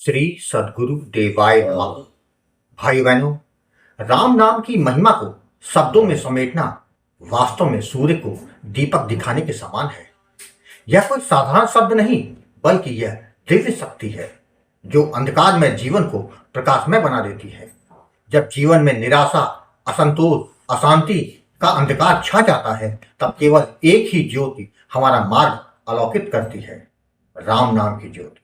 श्री सद्गुरु देवाय नमः। भाई बहनों, राम नाम की महिमा को शब्दों में समेटना वास्तव में सूर्य को दीपक दिखाने के समान है। यह कोई साधारण शब्द नहीं, बल्कि यह दिव्य शक्ति है जो अंधकार में जीवन को प्रकाशमय बना देती है। जब जीवन में निराशा, असंतोष, अशांति का अंधकार छा जाता है, तब केवल एक ही ज्योति हमारा मार्ग आलोकित करती है, राम नाम की ज्योति।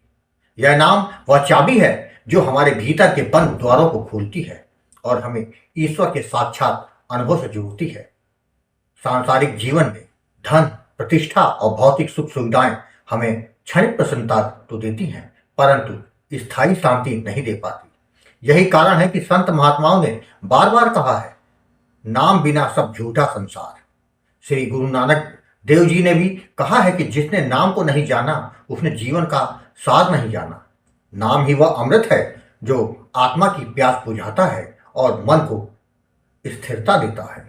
यह नाम वह चाबी है जो हमारे भीतर के बंद द्वारों को खोलती है और हमें ईश्वर के साक्षात अनुभव से जोड़ती है। सांसारिक जीवन में धन, प्रतिष्ठा और भौतिक सुख सुविधाएं हमें क्षणिक प्रसन्नता तो देती हैं, परंतु स्थायी शांति नहीं दे पाती। यही कारण है कि संत महात्माओं ने बार बार कहा है, नाम बिना सब झूठा संसार। श्री गुरु नानक देव जी ने भी कहा है कि जिसने नाम को नहीं जाना, उसने जीवन का सार नहीं जाना। नाम ही वह अमृत है जो आत्मा की प्यास बुझाता है और मन को स्थिरता देता है।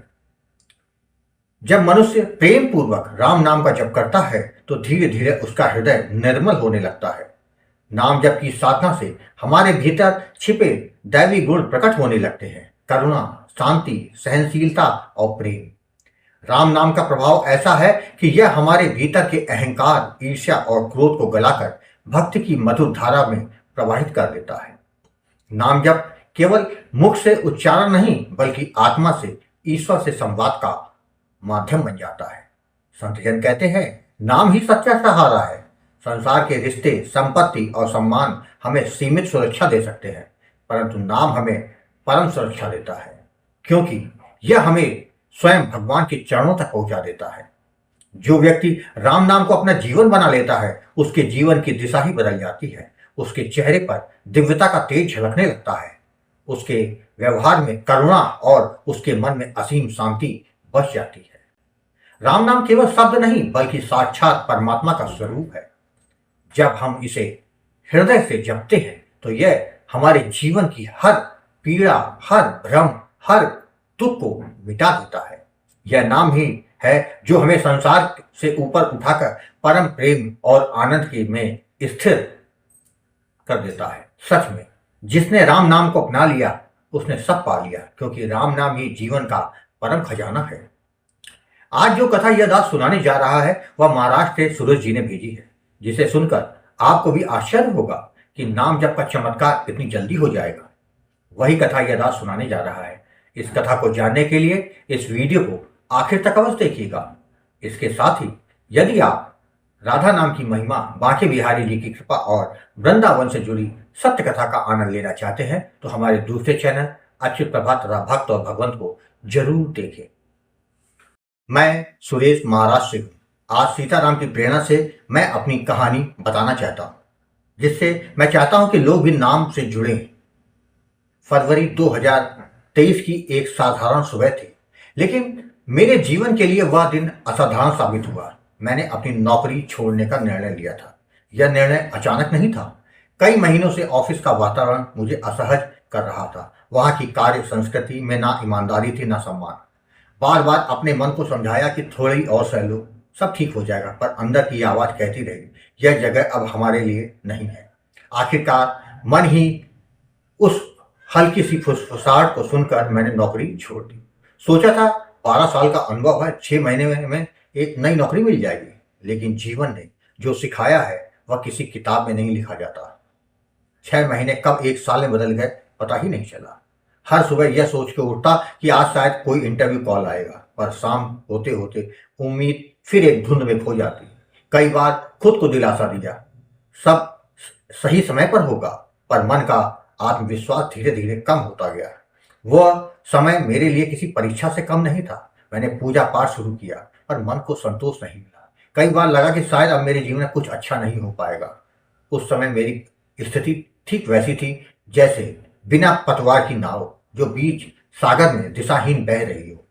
जब मनुष्य प्रेम पूर्वक राम नाम का जप करता है तो धीरे धीरे उसका हृदय निर्मल होने लगता है। नाम जप की साधना से हमारे भीतर छिपे दैवी गुण प्रकट होने लगते हैं, करुणा, शांति, सहनशीलता और प्रेम। राम नाम का प्रभाव ऐसा है कि यह हमारे भीतर के अहंकार, ईर्ष्या और क्रोध को गलाकर भक्ति की मधुर धारा में प्रवाहित कर देता है। नाम जप केवल मुख से उच्चारण नहीं, बल्कि आत्मा से ईश्वर से संवाद का माध्यम बन जाता है। संत जन कहते हैं, नाम ही सच्चा सहारा है। संसार के रिश्ते, संपत्ति और सम्मान हमें सीमित सुरक्षा दे सकते हैं, परंतु नाम हमें परम सुरक्षा देता है, क्योंकि यह हमें स्वयं भगवान के चरणों तक पहुंचा देता है। जो व्यक्ति राम नाम को अपना जीवन बना लेता है, उसके जीवन की दिशा ही बदल जाती है। उसके चेहरे पर दिव्यता का तेज झलकने लगता है, उसके व्यवहार में करुणा और उसके मन में असीम शांति बस जाती है। राम नाम केवल शब्द नहीं, बल्कि साक्षात परमात्मा का स्वरूप है। जब हम इसे हृदय से जपते हैं तो यह हमारे जीवन की हर पीड़ा, हर भ्रम, हर दुख को मिटा देता है। यह नाम ही है जो हमें संसार से ऊपर उठाकर परम प्रेम और आनंद के में स्थिर कर देता है। सच में जिसने राम नाम को अपना लिया, उसने सब पा लिया, क्योंकि राम नाम ही जीवन का परम खजाना है। आज जो कथा यह दास सुनाने जा रहा है, वह महाराष्ट्र से सूरज जी ने भेजी है, जिसे सुनकर आपको भी आश्चर्य होगा कि नाम जप का चमत्कार इतनी जल्दी हो जाएगा। वही कथा यह दास सुनाने जा रहा है। इस कथा को जानने के लिए इस वीडियो को आखिर तक अवश्य देखिएगा। इसके साथ ही यदि आप राधा नाम की महिमा, बांके बिहारी जी की कृपा और वृंदावन से जुड़ी सत्य कथा का आनंद लेना चाहते हैं तो हमारे दूसरे चैनल अच्युत प्रभात तथा भक्त और भगवंत को जरूर देखें। मैं सुरेश महाराष्ट्र से हूँ। आज सीताराम की प्रेरणा से मैं अपनी कहानी बताना चाहता हूँ, जिससे मैं चाहता हूँ कि लोग भी नाम से जुड़ें। फरवरी 2023 की एक साधारण सुबह थी, लेकिन मेरे जीवन के लिए वह दिन असाधारण साबित हुआ। मैंने अपनी नौकरी छोड़ने का निर्णय लिया था। यह निर्णय अचानक नहीं था। कई महीनों से ऑफिस का वातावरण मुझे असहज कर रहा था। वहाँ की कार्य संस्कृति में ना ईमानदारी थी, ना सम्मान। बार बार अपने मन को समझाया कि थोड़ी और सह लो, सब ठीक हो जाएगा, पर अंदर की आवाज़ कहती रही, यह जगह अब हमारे लिए नहीं है। आखिरकार मन ही उस हल्की सी फुसफुसाहट को सुनकर मैंने नौकरी छोड़ दी। सोचा था 12 साल का अनुभव है, 6 महीने में एक नई नौकरी मिल जाएगी, लेकिन जीवन ने जो सिखाया है वह किसी किताब में नहीं लिखा जाता। 6 महीने कब 1 साल में बदल गए पता ही नहीं चला। हर सुबह यह सोच के उठता कि आज शायद कोई इंटरव्यू कॉल आएगा, पर शाम होते होते उम्मीद फिर एक धुंध में खो जाती। कई बार खुद को दिलासा दिया, सब सही समय पर होगा, पर मन का आत्मविश्वास धीरे धीरे कम होता गया। वह समय मेरे लिए किसी परीक्षा से कम नहीं था। मैंने पूजा पाठ शुरू किया, पर मन को संतोष नहीं मिला। कई बार लगा कि शायद अब मेरे जीवन में कुछ अच्छा नहीं हो पाएगा। उस समय मेरी स्थिति ठीक वैसी थी जैसे बिना पतवार की नाव जो बीच सागर में दिशाहीन बह रही हो।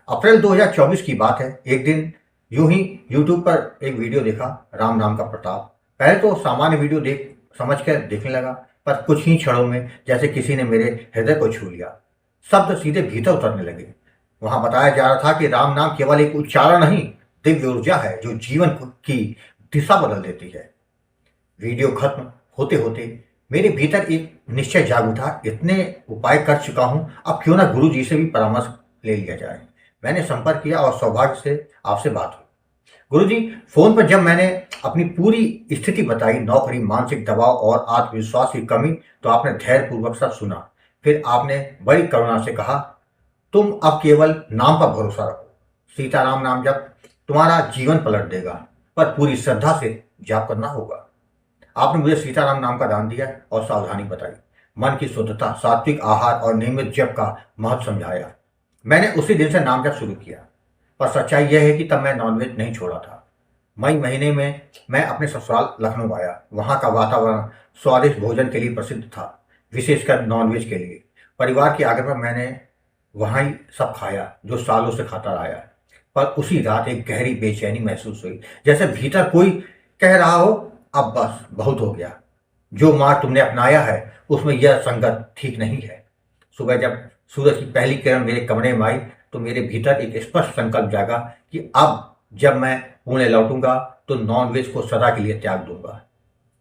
अप्रैल 2024 की बात है। एक दिन यूं ही यूट्यूब पर एक वीडियो देखा, राम नाम का प्रताप। पहले तो सामान्य वीडियो समझकर देखने लगा, पर कुछ ही क्षणों में जैसे किसी ने मेरे हृदय को छू लिया। शब्द सीधे भीतर उतरने लगे। वहां बताया जा रहा था कि राम नाम केवल एक उच्चारण नहीं, दिव्य ऊर्जा है जो जीवन की दिशा बदल देती है। वीडियो खत्म होते होते मेरे भीतर एक निश्चय जाग उठा, इतने उपाय कर चुका हूं, अब क्यों ना गुरु जी से भी परामर्श ले लिया जाए। मैंने संपर्क किया और सौभाग्य से आपसे बात हुई। गुरुजी, फोन पर जब मैंने अपनी पूरी स्थिति बताई, नौकरी, मानसिक दबाव और आत्मविश्वास की कमी, तो आपने धैर्यपूर्वक सब सुना। फिर आपने बड़ी करुणा से कहा, तुम अब केवल नाम पर भरोसा रखो। सीताराम नाम जप तुम्हारा जीवन पलट देगा, पर पूरी श्रद्धा से जाप करना होगा। आपने मुझे सीताराम नाम का दान दिया और सावधानी बताई। मन की शुद्धता, सात्विक आहार और नियमित जप का महत्व समझाया। मैंने उसी दिन से नाम जप शुरू किया। पर सच्चाई यह है कि तब मैं नॉनवेज नहीं छोड़ा था। मई महीने में मैं अपने ससुराल लखनऊ आया। वहाँ का वातावरण स्वादिष्ट भोजन के लिए प्रसिद्ध था, विशेषकर नॉनवेज के लिए। परिवार के आग्रह पर मैंने वहाँ ही सब खाया जो सालों से खाता आया। पर उसी रात एक गहरी बेचैनी महसूस हुई, जैसे भीतर कोई कह रहा हो, अब बस बहुत हो गया। जो मार्ग तुमने अपनाया है उसमें यह संगत ठीक नहीं है। सुबह जब सूरज की पहली किरण मेरे कमरे में आई तो मेरे भीतर एक स्पष्ट संकल्प जागा कि अब जब मैं पुणे लौटूंगा तो नॉनवेज को सदा के लिए त्याग दूंगा।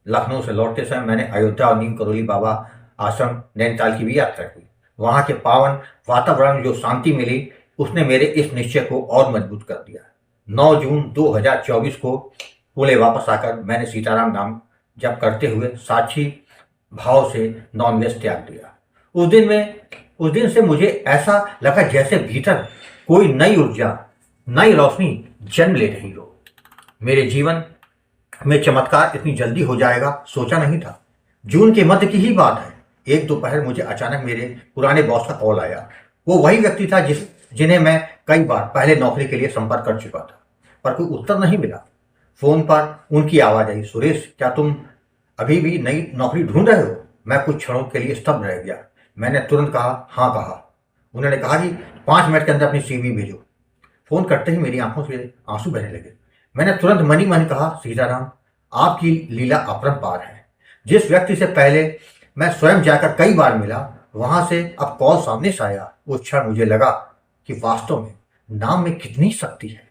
लखनऊ से लौटते समय मैंने अयोध्या और नीम करोली बाबा आश्रम, नैनीताल की भी यात्रा की। वहां के पावन वातावरण में जो शांति मिली, उसने मेरे इस निश्चय को और मजबूत कर दिया। 9 जून 2024 को पुणे वापस आकर मैंने सीताराम नाम जप करते हुए साक्षी भाव से नॉनवेज त्याग दिया। उस दिन से मुझे ऐसा लगा जैसे भीतर कोई नई ऊर्जा, नई रोशनी जन्म ले रही हो। मेरे जीवन में चमत्कार इतनी जल्दी हो जाएगा सोचा नहीं था। जून के मध्य की ही बात है। एक दोपहर मुझे अचानक मेरे पुराने बॉस का कॉल आया। वो वही व्यक्ति था जिन्हें मैं कई बार पहले नौकरी के लिए संपर्क कर चुका था, पर कोई उत्तर नहीं मिला। फोन पर उनकी आवाज आई, सुरेश, क्या तुम अभी भी नई नौकरी ढूंढ रहे हो? मैं कुछ क्षणों के लिए स्तब्ध रह गया। मैंने तुरंत कहा, हाँ कहा। उन्होंने कहा कि 5 मिनट के अंदर अपनी सीवी भेजो। फोन करते ही मेरी आंखों से आंसू बहने लगे। मैंने तुरंत मनी मन कहा, सीताराम, आपकी लीला अपरंपार है। जिस व्यक्ति से पहले मैं स्वयं जाकर कई बार मिला, वहां से अब कॉल सामने से आया। उस क्षण मुझे लगा कि वास्तव में नाम में कितनी शक्ति है।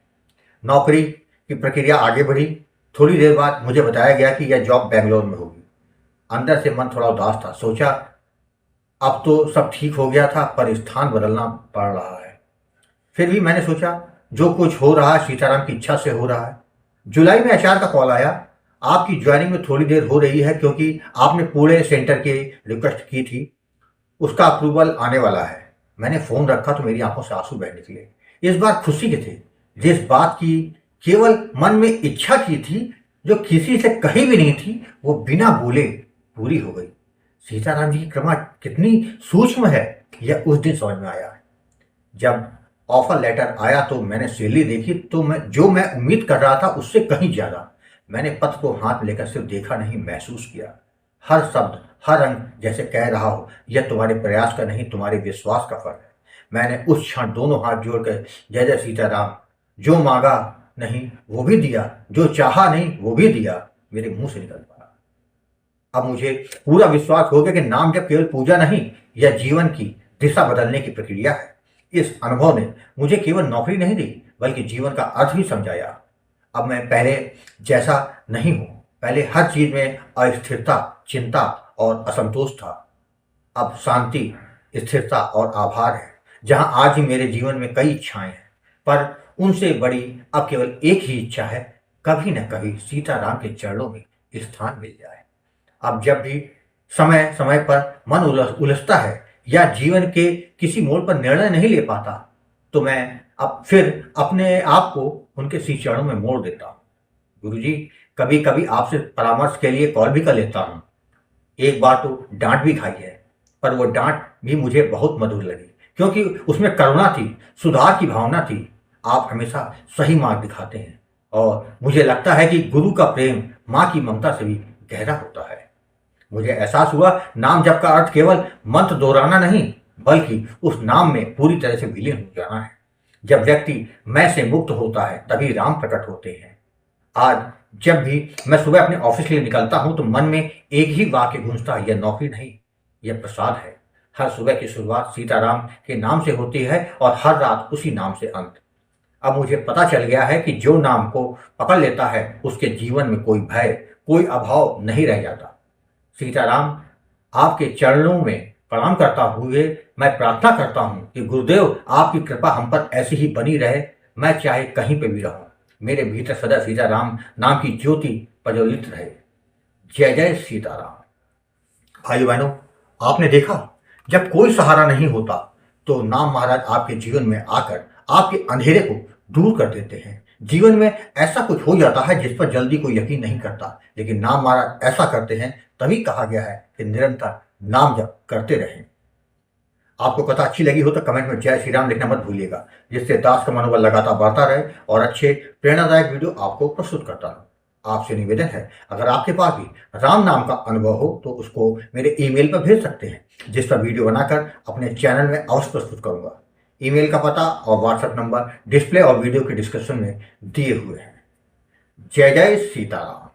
नौकरी की प्रक्रिया आगे बढ़ी। थोड़ी देर बाद मुझे बताया गया कि यह जॉब बेंगलोर में होगी। अंदर से मन थोड़ा उदास था। सोचा अब तो सब ठीक हो गया था, पर स्थान बदलना पड़ रहा है। फिर भी मैंने सोचा जो कुछ हो रहा है सीताराम की इच्छा से हो रहा है। जुलाई में एचआर का कॉल आया, आपकी ज्वाइनिंग में थोड़ी देर हो रही है क्योंकि आपने पुणे सेंटर की रिक्वेस्ट की थी, उसका अप्रूवल आने वाला है। मैंने फोन रखा तो मेरी आंखों से आंसू बह निकले। इस बार खुशी के थे, जिस बात की केवल मन में इच्छा की थी, जो किसी से कही भी नहीं थी, वो बिना बोले पूरी हो गई। सीताराम जी की कृपा कितनी सूक्ष्म है, यह उस दिन समझ में आया। जब ऑफर लेटर आया तो मैंने सैलरी देखी तो मैं उम्मीद कर रहा था उससे कहीं ज्यादा। मैंने पत्र को हाथ में लेकर सिर्फ देखा नहीं, महसूस किया। हर शब्द, हर अंग जैसे कह रहा हो, यह तुम्हारे प्रयास का नहीं, तुम्हारे विश्वास का फल है। मैंने उस क्षण दोनों हाथ जोड़कर जय जय सीताराम, जो मांगा नहीं वो भी दिया, जो चाहा नहीं वो भी दिया, मेरे मुंह से निकल पड़ा। अब मुझे पूरा विश्वास हो गया कि नाम जब केवल पूजा नहीं, यह जीवन की दिशा बदलने की प्रक्रिया है। इस अनुभव ने मुझे केवल नौकरी नहीं दी, बल्कि जीवन का अर्थ भी समझाया। अब मैं पहले जैसा नहीं हूं। पहले हर चीज में अस्थिरता, चिंता और असंतोष था। अब शांति, स्थिरता और आभार है। जहां आज ही मेरे जीवन में कई इच्छाएं हैं, पर उनसे बड़ी अब केवल एक ही इच्छा है, कभी न कभी सीताराम के चरणों में स्थान मिल जाए। अब जब भी समय समय पर मन उलझता है या जीवन के किसी मोड़ पर निर्णय नहीं ले पाता, तो मैं अब फिर अपने आप को उनके श्री चरणों में मोड़ देता हूँ। गुरुजी, कभी कभी आपसे परामर्श के लिए कॉल भी कर लेता हूँ। एक बार तो डांट भी खाई है, पर वो डांट भी मुझे बहुत मधुर लगी, क्योंकि उसमें करुणा थी, सुधार की भावना थी। आप हमेशा सही मार्ग दिखाते हैं और मुझे लगता है कि गुरु का प्रेम माँ की ममता से भी गहरा होता है। मुझे एहसास हुआ नाम जप का अर्थ केवल मंत्र दोहराना नहीं, बल्कि उस नाम में पूरी तरह से विलीन हो जाना है। जब व्यक्ति मैं से मुक्त होता है तभी राम प्रकट होते हैं। आज जब भी मैं सुबह अपने ऑफिस के लिए निकलता हूं तो मन में एक ही वाक्य गूंजता है, यह नौकरी नहीं, यह प्रसाद है। हर सुबह की शुरुआत सीताराम के नाम से होती है और हर रात उसी नाम से अंत। अब मुझे पता चल गया है कि जो नाम को पकड़ लेता है उसके जीवन में कोई भय, कोई अभाव नहीं रह जाता। सीताराम, आपके चरणों में प्रणाम करता हुए मैं प्रार्थना करता हूँ कि गुरुदेव आपकी कृपा हम पर ऐसी ही बनी रहे, मैं चाहे कहीं पे भी रहूँ, मेरे भीतर सदा सीताराम नाम की ज्योति प्रज्वलित रहे। जय जय सीताराम। भाई बहनों, आपने देखा, जब कोई सहारा नहीं होता तो नाम महाराज आपके जीवन में आकर आपके अंधेरे को दूर कर देते हैं। जीवन में ऐसा कुछ हो जाता है जिस पर जल्दी कोई यकीन नहीं करता, लेकिन नाम महाराज ऐसा करते हैं। तभी कहा गया है कि निरंतर नाम जप करते रहें। आपको कथा अच्छी लगी हो तो कमेंट में जय श्री राम लिखना मत भूलिएगा, जिससे दास का मनोबल लगातार बढ़ता रहे और अच्छे प्रेरणादायक वीडियो आपको प्रस्तुत करता रहूं। आपसे निवेदन है, अगर आपके पास भी राम नाम का अनुभव हो तो उसको मेरे ईमेल पर भेज सकते हैं, जिस पर वीडियो बनाकर अपने चैनल में अवश्य प्रस्तुत करूंगा। ईमेल का पता और व्हाट्सएप नंबर डिस्प्ले और वीडियो के डिस्क्रिप्शन में दिए हुए हैं। जय जय सीताराम।